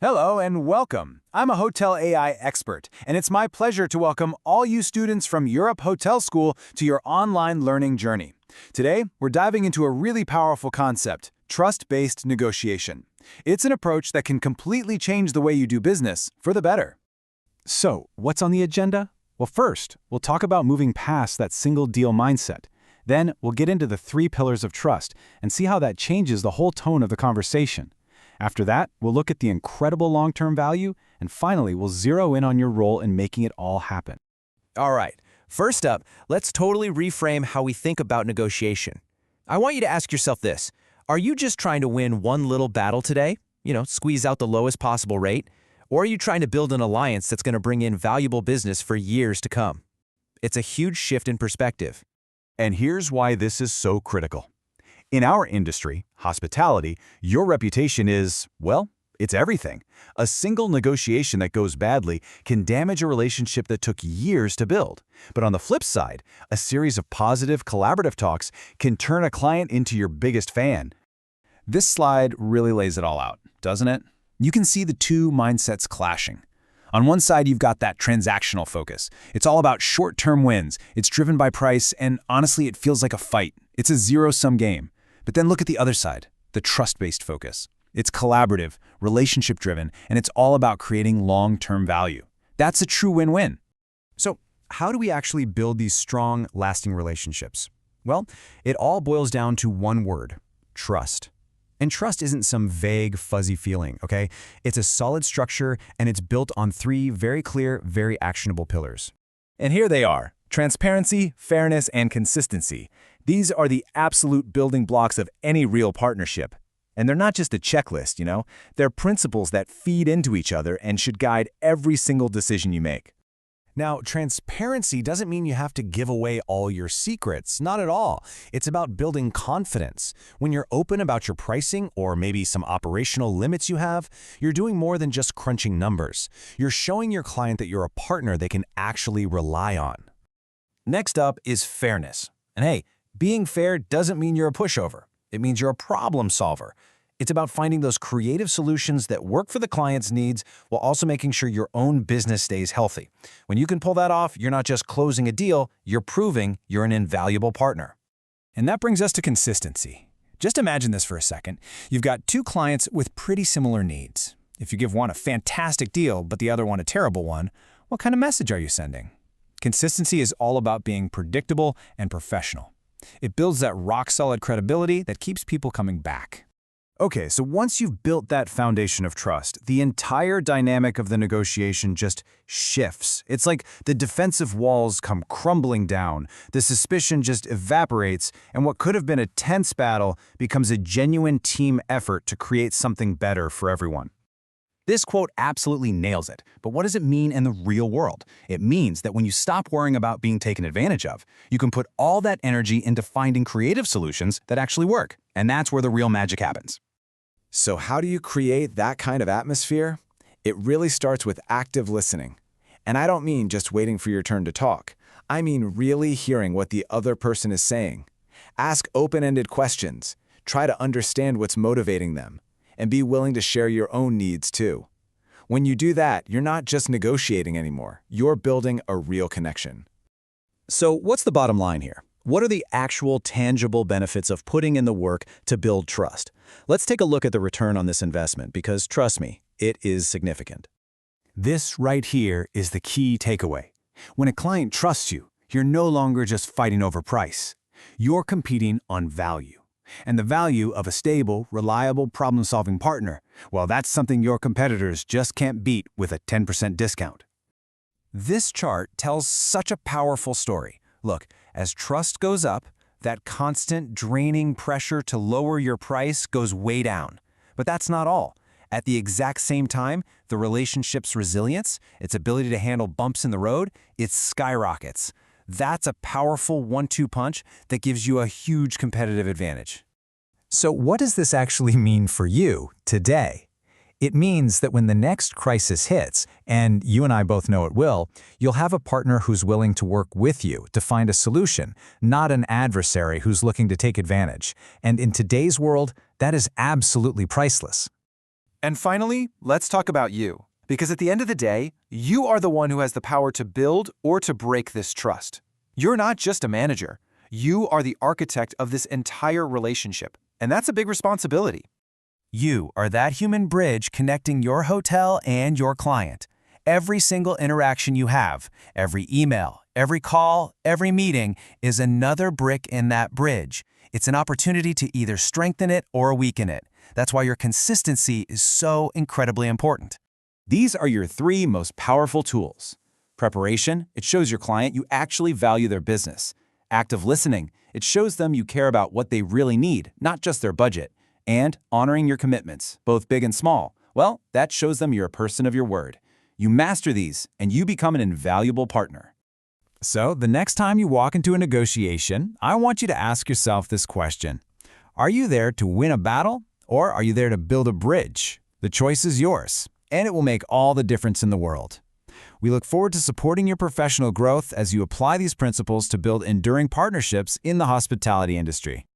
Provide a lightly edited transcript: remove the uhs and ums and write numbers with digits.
Hello and welcome. I'm a hotel AI expert, and it's my pleasure to welcome all you students from Europe Hotel School to your online learning journey. Today, we're diving into a really powerful concept, trust-based negotiation. It's an approach that can completely change the way you do business for the better. So, what's on the agenda? Well, first, we'll talk about moving past that single deal mindset. Then, we'll get into the 3 pillars of trust and see how that changes the whole tone of the conversation. After that, we'll look at the incredible long-term value, and finally, we'll zero in on your role in making it all happen. All right, first up, let's totally reframe how we think about negotiation. I want you to ask yourself this. Are you just trying to win one little battle today? Squeeze out the lowest possible rate? Or are you trying to build an alliance that's going to bring in valuable business for years to come? It's a huge shift in perspective. And here's why this is so critical. In our industry, hospitality, your reputation is, well, it's everything. A single negotiation that goes badly can damage a relationship that took years to build. But on the flip side, a series of positive, collaborative talks can turn a client into your biggest fan. This slide really lays it all out, doesn't it? You can see the two mindsets clashing. On one side, you've got that transactional focus. It's all about short-term wins. It's driven by price, and honestly, it feels like a fight. It's a zero-sum game. But then look at the other side, the trust-based focus. It's collaborative, relationship-driven, and it's all about creating long-term value. That's a true win-win. So, how do we actually build these strong, lasting relationships? Well, it all boils down to one word: trust. And trust isn't some vague, fuzzy feeling, okay? It's a solid structure, and it's built on 3 very clear, very actionable pillars. And here they are: transparency, fairness, and consistency. These are the absolute building blocks of any real partnership. And they're not just a checklist, They're principles that feed into each other and should guide every single decision you make. Now, transparency doesn't mean you have to give away all your secrets. Not at all. It's about building confidence. When you're open about your pricing or maybe some operational limits you have, you're doing more than just crunching numbers. You're showing your client that you're a partner they can actually rely on. Next up is fairness. And hey, being fair doesn't mean you're a pushover. It means you're a problem solver. It's about finding those creative solutions that work for the client's needs while also making sure your own business stays healthy. When you can pull that off, you're not just closing a deal, you're proving you're an invaluable partner. And that brings us to consistency. Just imagine this for a second. You've got 2 clients with pretty similar needs. If you give one a fantastic deal, but the other one a terrible one, what kind of message are you sending? Consistency is all about being predictable and professional. It builds that rock-solid credibility that keeps people coming back. Okay, so once you've built that foundation of trust, the entire dynamic of the negotiation just shifts. It's like the defensive walls come crumbling down, the suspicion just evaporates, and what could have been a tense battle becomes a genuine team effort to create something better for everyone. This quote absolutely nails it, but what does it mean in the real world? It means that when you stop worrying about being taken advantage of, you can put all that energy into finding creative solutions that actually work, and that's where the real magic happens. So how do you create that kind of atmosphere? It really starts with active listening. And I don't mean just waiting for your turn to talk. I mean really hearing what the other person is saying. Ask open-ended questions. Try to understand what's motivating them. And be willing to share your own needs too. When you do that, you're not just negotiating anymore. You're building a real connection. So what's the bottom line here? What are the actual tangible benefits of putting in the work to build trust? Let's take a look at the return on this investment because, trust me, it is significant. This right here is the key takeaway. When a client trusts you, you're no longer just fighting over price. You're competing on value. And the value of a stable, reliable, problem-solving partner, well, that's something your competitors just can't beat with a 10% discount. This chart tells such a powerful story. Look, as trust goes up, that constant draining pressure to lower your price goes way down. But that's not all. At the exact same time, the relationship's resilience, its ability to handle bumps in the road, it skyrockets. That's a powerful 1-2 punch that gives you a huge competitive advantage. So what does this actually mean for you today? It means that when the next crisis hits, and you and I both know it will, you'll have a partner who's willing to work with you to find a solution, not an adversary who's looking to take advantage. And in today's world, that is absolutely priceless. And finally, let's talk about you. Because at the end of the day, you are the one who has the power to build or to break this trust. You're not just a manager. You are the architect of this entire relationship. And that's a big responsibility. You are that human bridge connecting your hotel and your client. Every single interaction you have, every email, every call, every meeting is another brick in that bridge. It's an opportunity to either strengthen it or weaken it. That's why your consistency is so incredibly important. These are your 3 most powerful tools. Preparation, it shows your client you actually value their business. Active listening, it shows them you care about what they really need, not just their budget. And honoring your commitments, both big and small, well, that shows them you're a person of your word. You master these, and you become an invaluable partner. So, the next time you walk into a negotiation, I want you to ask yourself this question. Are you there to win a battle, or are you there to build a bridge? The choice is yours, and it will make all the difference in the world. We look forward to supporting your professional growth as you apply these principles to build enduring partnerships in the hospitality industry.